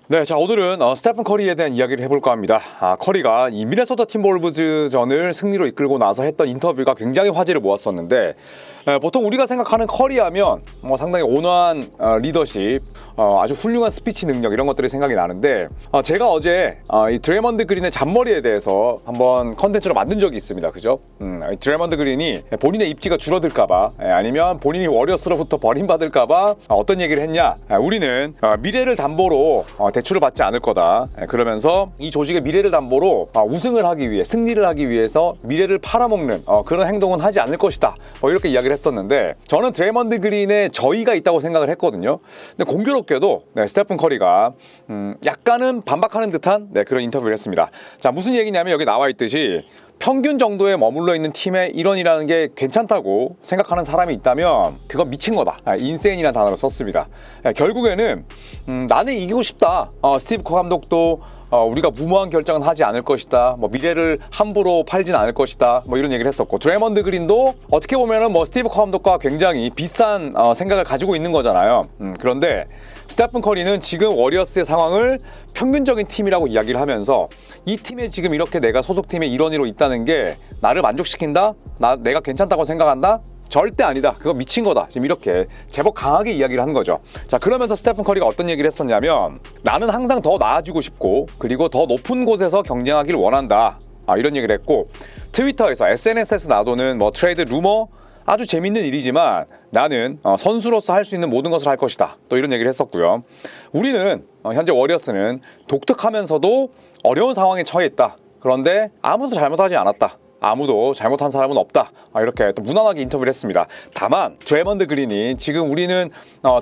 네, 자 오늘은 스테픈 커리에 대한 이야기를 해볼까 합니다. 커리가 이 미네소타 팀볼브즈전을 승리로 이끌고 나서 했던 인터뷰가 굉장히 화제를 모았었는데 보통 우리가 생각하는 커리하면 상당히 온화한 리더십, 아주 훌륭한 스피치 능력 이런 것들이 생각이 나는데 제가 어제 이 드레먼드 그린의 잔머리에 대해서 한번 컨텐츠로 만든 적이 있습니다. 그죠? 드레먼드 그린이 본인의 입지가 줄어들까봐 아니면 본인이 워리어스로부터 버림받을까봐 어떤 얘기를 했냐? 우리는 미래를 담보로 대출을 받지 않을 거다. 그러면서 이 조직의 미래를 담보로 우승을 하기 위해, 승리를 하기 위해서 미래를 팔아먹는 그런 행동은 하지 않을 것이다. 이렇게 이야기를 했었는데 저는 드레먼드 그린의 저의가 있다고 생각을 했거든요. 근데 공교롭게도 스테픈 커리가 약간은 반박하는 듯한 그런 인터뷰를 했습니다. 자, 무슨 얘기냐면 여기 나와 있듯이 평균 정도에 머물러 있는 팀에 이런이라는 게 괜찮다고 생각하는 사람이 있다면 그건 미친 거다. 인세인이라는 단어를 썼습니다. 결국에는 나는 이기고 싶다. 스티브 커 감독도 우리가 무모한 결정은 하지 않을 것이다. 미래를 함부로 팔진 않을 것이다. 이런 얘기를 했었고 드레먼드 그린도 어떻게 보면은 스티브 커 감독과 굉장히 비슷한 생각을 가지고 있는 거잖아요. 그런데 스테픈 커리는 지금 워리어스의 상황을 평균적인 팀이라고 이야기를 하면서 이 팀에 지금 이렇게 내가 소속팀에 일원으로 있다는 게 나를 만족시킨다? 내가 괜찮다고 생각한다? 절대 아니다. 그거 미친 거다. 지금 이렇게 제법 강하게 이야기를 한 거죠. 자, 그러면서 스테픈 커리가 어떤 얘기를 했었냐면 나는 항상 더 나아지고 싶고 그리고 더 높은 곳에서 경쟁하기를 원한다. 이런 얘기를 했고 트위터에서 SNS에서 나도는 트레이드 루머 아주 재밌는 일이지만 나는 선수로서 할 수 있는 모든 것을 할 것이다. 또 이런 얘기를 했었고요. 우리는 현재 워리어스는 독특하면서도 어려운 상황에 처해 있다. 그런데 아무도 잘못하지 않았다. 아무도 잘못한 사람은 없다. 이렇게 또 무난하게 인터뷰를 했습니다. 다만 드레먼드 그린이 지금 우리는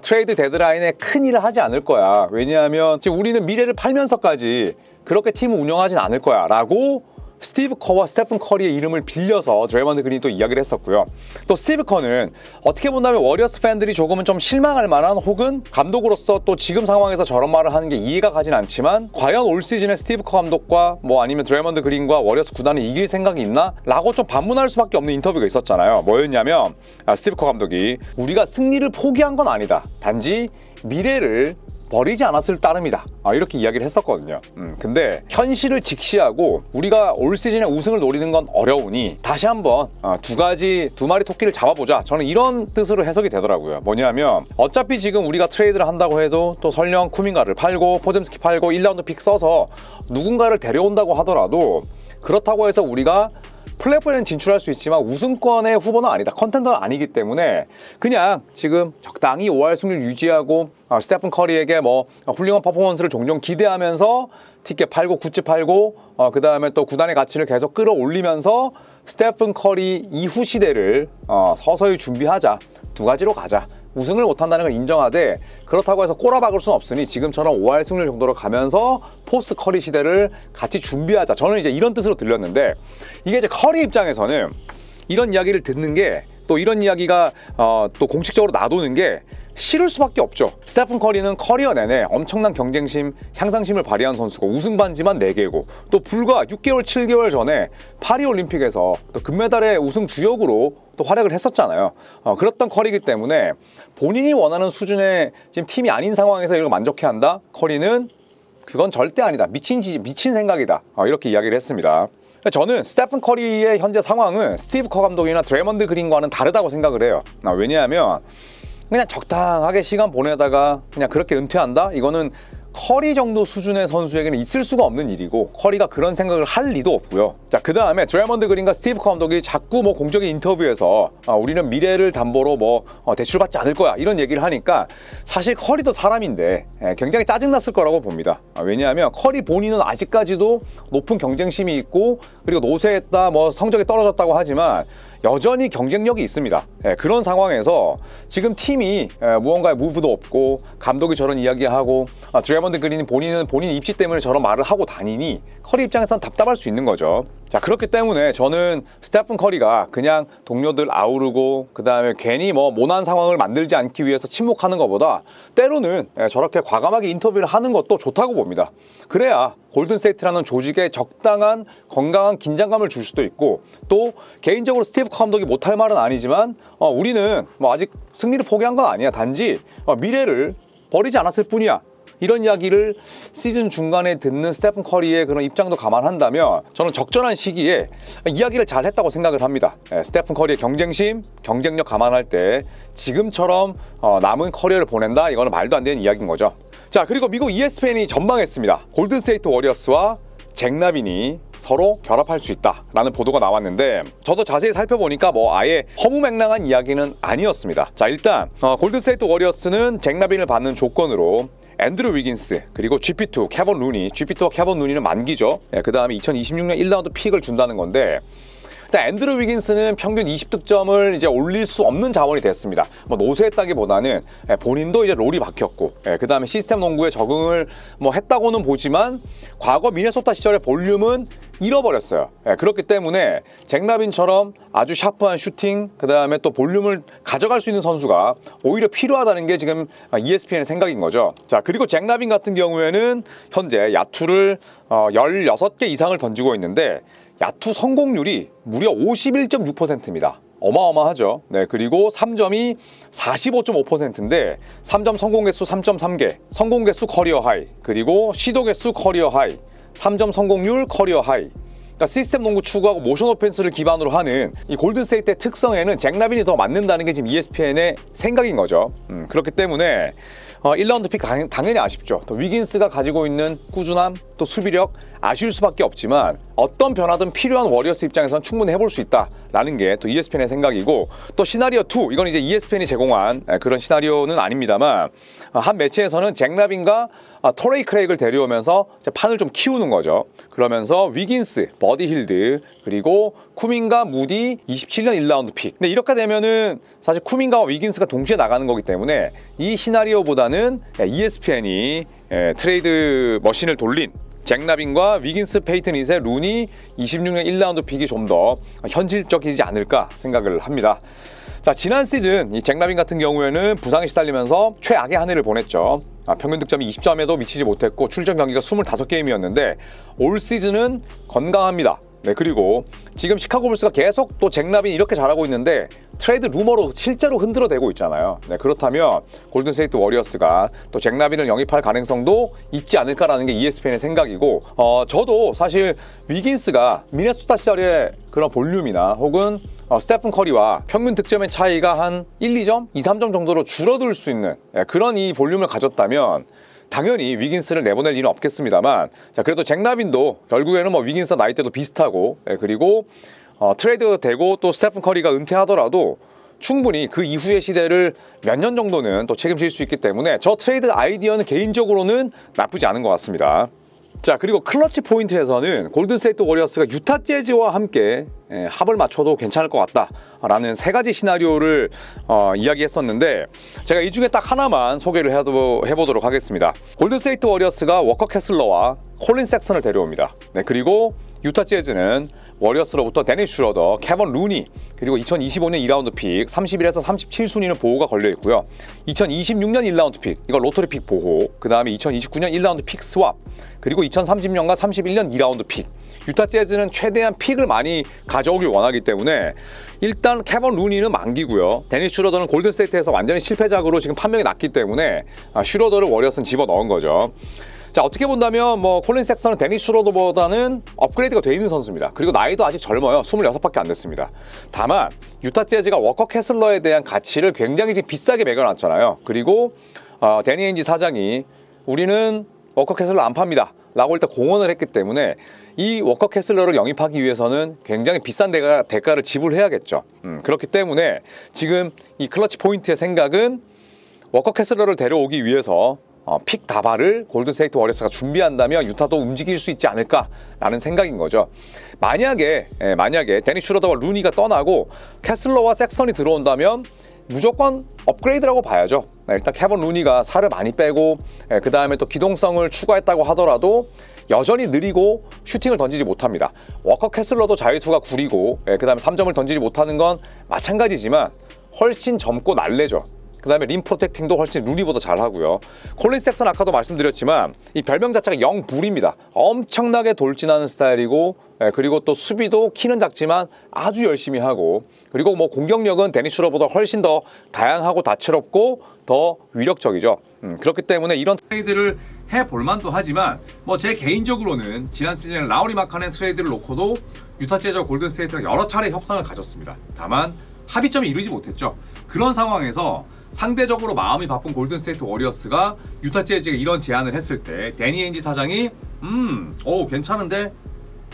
트레이드 데드라인에 큰 일을 하지 않을 거야. 왜냐하면 지금 우리는 미래를 팔면서까지 그렇게 팀을 운영하진 않을 거야 라고 스티브 커와 스테픈 커리의 이름을 빌려서 드레먼드 그린이 또 이야기를 했었고요. 또 스티브 커는 어떻게 본다면 워리어스 팬들이 조금은 좀 실망할 만한 혹은 감독으로서 또 지금 상황에서 저런 말을 하는 게 이해가 가진 않지만 과연 올 시즌에 스티브 커 감독과 아니면 드레먼드 그린과 워리어스 구단을 이길 생각이 있나? 라고 좀 반문할 수밖에 없는 인터뷰가 있었잖아요. 뭐였냐면 스티브 커 감독이 우리가 승리를 포기한 건 아니다. 단지 미래를 버리지 않았을 따름이다. 이렇게 이야기를 했었거든요. 근데 현실을 직시하고 우리가 올 시즌에 우승을 노리는 건 어려우니 다시 한번 두 마리 토끼를 잡아보자. 저는 이런 뜻으로 해석이 되더라고요. 뭐냐면 어차피 지금 우리가 트레이드를 한다고 해도 또 설령 쿠민가를 팔고 포zem스키 팔고 1라운드 픽 써서 누군가를 데려온다고 하더라도 그렇다고 해서 우리가 플레이오프에는 진출할 수 있지만 우승권의 후보는 아니다. 컨텐더는 아니기 때문에 그냥 지금 적당히 5할 승률 유지하고 스테픈 커리에게 훌륭한 퍼포먼스를 종종 기대하면서 티켓 팔고 굿즈 팔고 그 다음에 또 구단의 가치를 계속 끌어올리면서 스테픈 커리 이후 시대를 서서히 준비하자. 두 가지로 가자. 우승을 못한다는 걸 인정하되 그렇다고 해서 꼬라박을 수는 없으니 지금처럼 5할 승률 정도로 가면서 포스트 커리 시대를 같이 준비하자. 저는 이제 이런 뜻으로 들렸는데 이게 이제 커리 입장에서는 이런 이야기를 듣는 게 또 이런 이야기가 또 공식적으로 나도는 게 싫을 수밖에 없죠. 스테픈 커리는 커리어 내내 엄청난 경쟁심, 향상심을 발휘한 선수고 우승 반지만 4개고 또 불과 6개월, 7개월 전에 파리올림픽에서 또 금메달의 우승 주역으로 또 활약을 했었잖아요. 그렇던 커리이기 때문에 본인이 원하는 수준의 지금 팀이 아닌 상황에서 이걸 만족해한다? 커리는 그건 절대 아니다. 미친 생각이다. 이렇게 이야기를 했습니다. 저는 스테픈 커리의 현재 상황은 스티브 커 감독이나 드레먼드 그린과는 다르다고 생각을 해요. 왜냐하면 그냥 적당하게 시간 보내다가 그냥 그렇게 은퇴한다? 이거는 커리 정도 수준의 선수에게는 있을 수가 없는 일이고 커리가 그런 생각을 할 리도 없고요. 자, 그 다음에 드레먼드 그린과 스티브 커 감독이 자꾸 공적인 인터뷰에서 우리는 미래를 담보로 대출받지 않을 거야 이런 얘기를 하니까 사실 커리도 사람인데 굉장히 짜증났을 거라고 봅니다. 왜냐하면 커리 본인은 아직까지도 높은 경쟁심이 있고 그리고 노쇠했다 성적이 떨어졌다고 하지만 여전히 경쟁력이 있습니다. 그런 상황에서 지금 팀이 무언가의 무브도 없고 감독이 저런 이야기하고 드래먼드 그린이 본인 입지 때문에 저런 말을 하고 다니니 커리 입장에서는 답답할 수 있는 거죠. 자, 그렇기 때문에 저는 스테픈 커리가 그냥 동료들 아우르고 그 다음에 괜히 모난 상황을 만들지 않기 위해서 침묵하는 것보다 때로는 저렇게 과감하게 인터뷰를 하는 것도 좋다고 봅니다. 그래야 골든스테이트라는 조직에 적당한 건강한 긴장감을 줄 수도 있고, 또 개인적으로 스티브 커 감독이 못할 말은 아니지만 우리는 아직 승리를 포기한 건 아니야. 단지 미래를 버리지 않았을 뿐이야. 이런 이야기를 시즌 중간에 듣는 스테픈 커리의 그런 입장도 감안한다면 저는 적절한 시기에 이야기를 잘 했다고 생각을 합니다. 스테픈 커리의 경쟁심, 경쟁력 감안할 때 지금처럼 남은 커리어를 보낸다? 이거는 말도 안 되는 이야기인 거죠. 자, 그리고 미국 ESPN이 전망했습니다. 골든스테이트 워리어스와 잭 라빈이 서로 결합할 수 있다라는 보도가 나왔는데, 저도 자세히 살펴보니까 아예 허무맹랑한 이야기는 아니었습니다. 자, 일단 골든스테이트 워리어스는 잭 라빈을 받는 조건으로 앤드루 위긴스 그리고 GP2 케번 루니, GP2와 케번 루니는 만기죠. 그 다음에 2026년 1라운드 픽을 준다는 건데, 일단 앤드루 위긴스는 평균 20득점을 이제 올릴 수 없는 자원이 됐습니다. 노쇠했다기보다는 본인도 이제 롤이 바뀌었고, 그 다음에 시스템 농구에 적응을 했다고는 보지만 과거 미네소타 시절의 볼륨은 잃어버렸어요. 그렇기 때문에 잭 라빈처럼 아주 샤프한 슈팅, 그 다음에 또 볼륨을 가져갈 수 있는 선수가 오히려 필요하다는 게 지금 ESPN의 생각인 거죠. 자, 그리고 잭 라빈 같은 경우에는 현재 야투를 16개 이상을 던지고 있는데 야투 성공률이 무려 51.6%입니다. 어마어마하죠. 네, 그리고 3점이 45.5%인데 3점 성공 개수 3.3개, 성공 개수 커리어 하이, 그리고 시도 개수 커리어 하이, 3점 성공률 커리어 하이. 그러니까 시스템 농구 추구하고 모션 오펜스를 기반으로 하는 이 골든스테이트의 특성에는 잭 라빈이 더 맞는다는 게 지금 ESPN의 생각인 거죠. 그렇기 때문에 1라운드 픽 당연히 아쉽죠. 또 위긴스가 가지고 있는 꾸준함, 또 수비력 아쉬울 수밖에 없지만 어떤 변화든 필요한 워리어스 입장에서는 충분히 해볼 수 있다라는 게 또 ESPN의 생각이고, 또 시나리오 2, 이건 이제 ESPN이 제공한 그런 시나리오는 아닙니다만 한 매치에서는 잭 라빈과 토레이 크레이그를 데려오면서 판을 좀 키우는 거죠. 그러면서 위긴스, 버디 hil드, 그리고 쿠민과 무디 27년 1라운드 픽. 근데 이렇게 되면은 사실 쿠민과 위긴스가 동시에 나가는 거기 때문에 이 시나리오보다는 ESPN이 트레이드 머신을 돌린 잭 라빈과 위긴스, 페이튼 이세, 루니 26년 1라운드 픽이 좀 더 현실적이지 않을까 생각을 합니다. 자, 지난 시즌 이 잭 라빈 같은 경우에는 부상에 시달리면서 최악의 한 해를 보냈죠. 평균 득점이 20점에도 미치지 못했고 출전 경기가 25게임이었는데 올 시즌은 건강합니다. 네, 그리고 지금 시카고 불스가 계속 또 잭 라빈이 이렇게 잘하고 있는데 트레이드 루머로 실제로 흔들어대고 있잖아요. 네, 그렇다면 골든스테이트 워리어스가 또 잭 라빈을 영입할 가능성도 있지 않을까라는 게 ESPN의 생각이고, 저도 사실 위긴스가 미네소타 시절의 그런 볼륨이나 혹은 스테픈 커리와 평균 득점의 차이가 한 1, 2점, 2, 3점 정도로 줄어들 수 있는 그런 이 볼륨을 가졌다면 당연히 위긴스를 내보낼 일은 없겠습니다만, 자, 그래도 잭 라빈도 결국에는 위긴스 나이대도 비슷하고, 그리고 트레이드가 되고 또 스테픈 커리가 은퇴하더라도 충분히 그 이후의 시대를 몇 년 정도는 또 책임질 수 있기 때문에 저 트레이드 아이디어는 개인적으로는 나쁘지 않은 것 같습니다. 자, 그리고 클러치 포인트에서는 골든스테이트 워리어스가 유타 재즈와 함께 합을 맞춰도 괜찮을 것 같다라는 세 가지 시나리오를 이야기했었는데, 제가 이 중에 딱 하나만 소개를 해보도록 하겠습니다. 골든스테이트 워리어스가 워커 캐슬러와 콜린 섹슨을 데려옵니다. 네, 그리고 유타 재즈는 워리어스로부터 데니스 슈러더, 케번 루니, 그리고 2025년 2라운드 픽 31에서 37순위는 보호가 걸려 있고요. 2026년 1라운드 픽, 이거 로터리 픽 보호, 그 다음에 2029년 1라운드 픽 스왑, 그리고 2030년과 31년 2라운드 픽. 유타 재즈는 최대한 픽을 많이 가져오길 원하기 때문에 일단 케번 루니는 만기고요. 데니스 슈러더는 골든스테이트에서 완전히 실패작으로 지금 판명이 났기 때문에 슈러더를 워리어스는 집어넣은 거죠. 자, 어떻게 본다면 콜린 섹슨은 데니스 슈러더보다는 업그레이드가 돼 있는 선수입니다. 그리고 나이도 아직 젊어요. 26밖에 안 됐습니다. 다만 유타 재즈가 워커 캐슬러에 대한 가치를 굉장히 지금 비싸게 매겨놨잖아요. 그리고 데니 에인지 사장이 우리는 워커 캐슬러 안 팝니다 라고 일단 공언을 했기 때문에 이 워커 캐슬러를 영입하기 위해서는 굉장히 비싼 대가를 지불해야겠죠. 그렇기 때문에 지금 이 클러치 포인트의 생각은 워커 캐슬러를 데려오기 위해서 픽 다발을 골든스테이트 워리어스가 준비한다면 유타도 움직일 수 있지 않을까라는 생각인 거죠. 만약에 데니스 슈러더와 루니가 떠나고 캐슬러와 섹선이 들어온다면 무조건 업그레이드라고 봐야죠. 일단 케번 루니가 살을 많이 빼고 그 다음에 또 기동성을 추가했다고 하더라도 여전히 느리고 슈팅을 던지지 못합니다. 워커 캐슬러도 자유투가 구리고 그 다음에 3점을 던지지 못하는 건 마찬가지지만 훨씬 젊고 날래죠. 그 다음에 림 프로텍팅도 훨씬 루니보다 잘하고요. 콜린 섹슨 아까도 말씀드렸지만 이 별명 자체가 영불입니다. 엄청나게 돌진하는 스타일이고 그리고 또 수비도 키는 작지만 아주 열심히 하고 그리고 뭐 공격력은 데니스 슈러보다 훨씬 더 다양하고 다채롭고 더 위력적이죠. 그렇기 때문에 이런 트레이드를 해볼 만도 하지만 뭐 제 개인적으로는 지난 시즌에 라우리 마카넨 트레이드를 놓고도 유타 재즈와 골든스테이트가 여러 차례 협상을 가졌습니다. 다만 합의점에 이르지 못했죠. 그런 상황에서 상대적으로 마음이 바쁜 골든스테이트 워리어스가 유타 재즈가 이런 제안을 했을 때 데니 에인지 사장이 괜찮은데?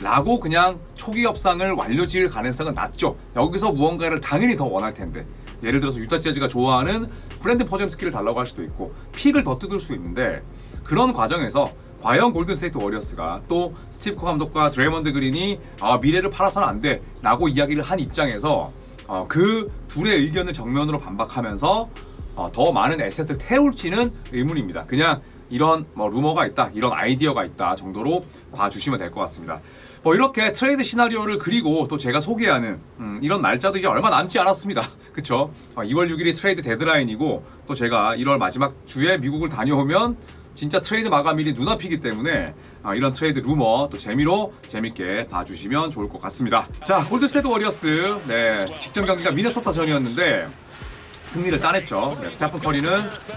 라고 그냥 초기 협상을 완료지을 가능성은 낮죠. 여기서 무언가를 당연히 더 원할 텐데 예를 들어서 유타 재즈가 좋아하는 브랜든 포젬스키를 달라고 할 수도 있고 픽을 더 뜯을 수 있는데 그런 과정에서 과연 골든스테이트 워리어스가 또 스티브 커 감독과 드레이먼드 그린이 미래를 팔아서는 안 돼 라고 이야기를 한 입장에서 그 둘의 의견을 정면으로 반박하면서 더 많은 에셋을 태울지는 의문입니다. 그냥 이런 루머가 있다, 이런 아이디어가 있다 정도로 봐주시면 될 것 같습니다. 이렇게 트레이드 시나리오를 그리고 또 제가 소개하는 이런 날짜도 이제 얼마 남지 않았습니다. 그쵸? 2월 6일이 트레이드 데드라인이고 또 제가 1월 마지막 주에 미국을 다녀오면 진짜 트레이드 마감일이 눈앞이기 때문에 이런 트레이드 루머 또 재밌게 봐주시면 좋을 것 같습니다. 자, 골든스테이트 워리어스 직전 경기가 미네소타전이었는데 승리를 따냈죠. 스테픈 커리는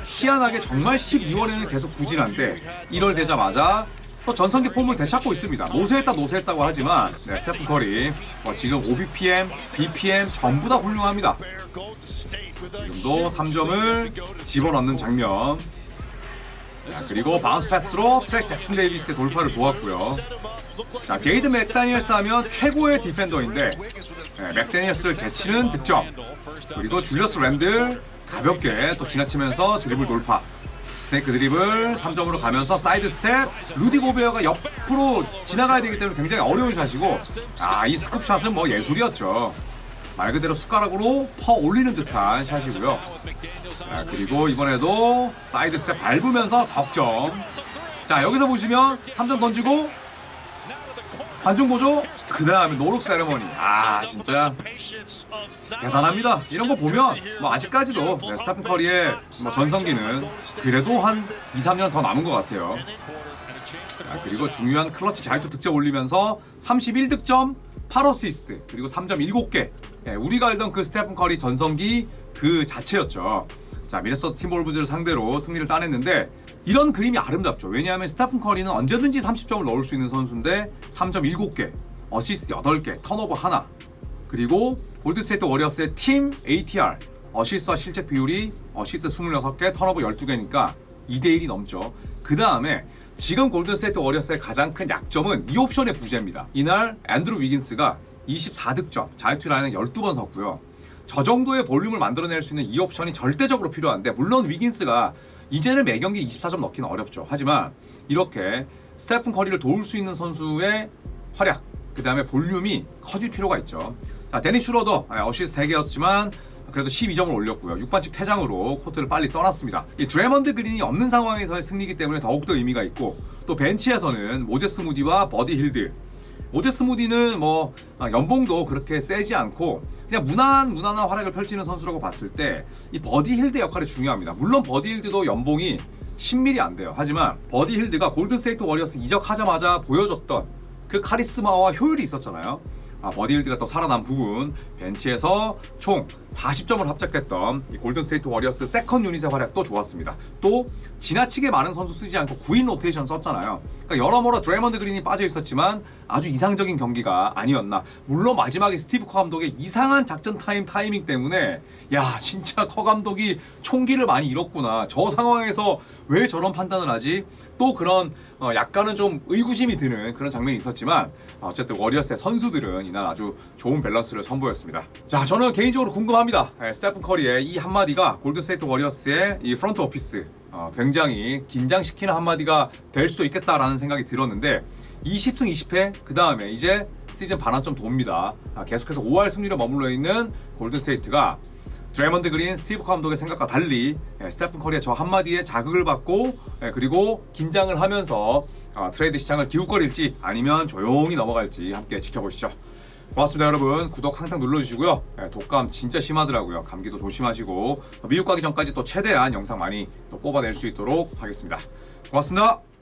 희한하게 정말 12월에는 계속 부진한데 1월 되자마자 또 전성기 폼을 되찾고 있습니다. 노쇠했다고 하지만 스테픈 커리 지금 OBPM, BPM 전부 다 훌륭합니다. 지금도 3점을 집어넣는 장면. 그리고 바운스 패스로 트랙 잭슨 데이비스의 돌파를 보았고요. 자, 제이드 맥다니엘스 하면 최고의 디펜더인데 맥다니엘스를 제치는 득점. 그리고 줄리어스 랜들 가볍게 또 지나치면서 드리블 돌파. 스네이크 드리블 3점으로 가면서 사이드 스텝. 루디 고베어가 옆으로 지나가야 되기 때문에 굉장히 어려운 샷이고 이 스쿱샷은 뭐 예술이었죠. 말 그대로 숟가락으로 퍼 올리는 듯한 샷이고요. 그리고 이번에도 사이드 스텝 밟으면서 석점. 자, 여기서 보시면 3점 던지고 관중 보죠? 그 다음에 노룩 세레머니. 진짜 대단합니다. 이런 거 보면 아직까지도 스테픈 커리의 전성기는 그래도 한 2-3년 더 남은 것 같아요. 그리고 중요한 클러치 자유투 득점 올리면서 31득점 8어시스트 그리고 3점 7개. 우리가 알던 그 스테픈 커리 전성기 그 자체였죠. 자, 미네소타 팀볼브즈를 상대로 승리를 따냈는데 이런 그림이 아름답죠. 왜냐하면 스테픈 커리는 언제든지 30점을 넣을 수 있는 선수인데 3점 7개, 어시스트 8개, 턴오버 하나. 그리고 골든스테이트 워리어스의 팀 ATR, 어시스트와 실책 비율이 어시스트 26개, 턴오버 12개니까 2대1이 넘죠. 그 다음에 지금 골든스테이트 워리어스의 가장 큰 약점은 이 옵션의 부재입니다. 이날 앤드루 위긴스가 24득점, 자유투 라인에 12번 섰고요. 저 정도의 볼륨을 만들어낼 수 있는 이 옵션이 절대적으로 필요한데 물론 위긴스가 이제는 매경기 24점 넣기는 어렵죠. 하지만 이렇게 스테픈 커리를 도울 수 있는 선수의 활약, 그 다음에 볼륨이 커질 필요가 있죠. 자, 데니스 슈러더 어시스트 3개였지만 그래도 12점을 올렸고요. 6반칙 퇴장으로 코트를 빨리 떠났습니다. 이 드레먼드 그린이 없는 상황에서의 승리이기 때문에 더욱더 의미가 있고 또 벤치에서는 모제스 무디와 버디 hil드. 모제스 무디는 연봉도 그렇게 세지 않고 그냥 무난한 활약을 펼치는 선수라고 봤을 때 이 버디 hil드 역할이 중요합니다. 물론 버디 hil드도 연봉이 10밀이 안 돼요. 하지만 버디 hil드가 골든스테이트 워리어스 이적하자마자 보여줬던 그 카리스마와 효율이 있었잖아요. 버디 hil드가 또 살아난 부분, 벤치에서 총 40점을 합작했던 이 골든스테이트 워리어스 세컨 유닛의 활약도 좋았습니다. 또 지나치게 많은 선수 쓰지 않고 9인 로테이션 썼잖아요. 그러니까 여러모로 드레이먼드 그린이 빠져 있었지만 아주 이상적인 경기가 아니었나. 물론 마지막에 스티브 커 감독의 이상한 작전 타이밍 때문에 진짜 커 감독이 총기를 많이 잃었구나. 저 상황에서 왜 저런 판단을 하지? 또 그런 약간은 좀 의구심이 드는 그런 장면이 있었지만 어쨌든 워리어스의 선수들은 이날 아주 좋은 밸런스를 선보였습니다. 자, 저는 개인적으로 궁금합니다. 스테픈 커리의 이 한마디가 골든스테이트 워리어스의 이 프런트 오피스 굉장히 긴장시키는 한마디가 될 수도 있겠다라는 생각이 들었는데 20승 20패 그 다음에 이제 시즌 반환점 돕니다. 계속해서 5할 승률에 머물러 있는 골든스테이트가 드레먼드 그린, 스티브 감독의 생각과 달리 스테픈 커리의 저 한마디에 자극을 받고 그리고 긴장을 하면서 트레이드 시장을 기웃거릴지 아니면 조용히 넘어갈지 함께 지켜보시죠. 고맙습니다 여러분. 구독 항상 눌러주시고요. 독감 진짜 심하더라고요. 감기도 조심하시고 미국 가기 전까지 또 최대한 영상 많이 또 뽑아낼 수 있도록 하겠습니다. 고맙습니다.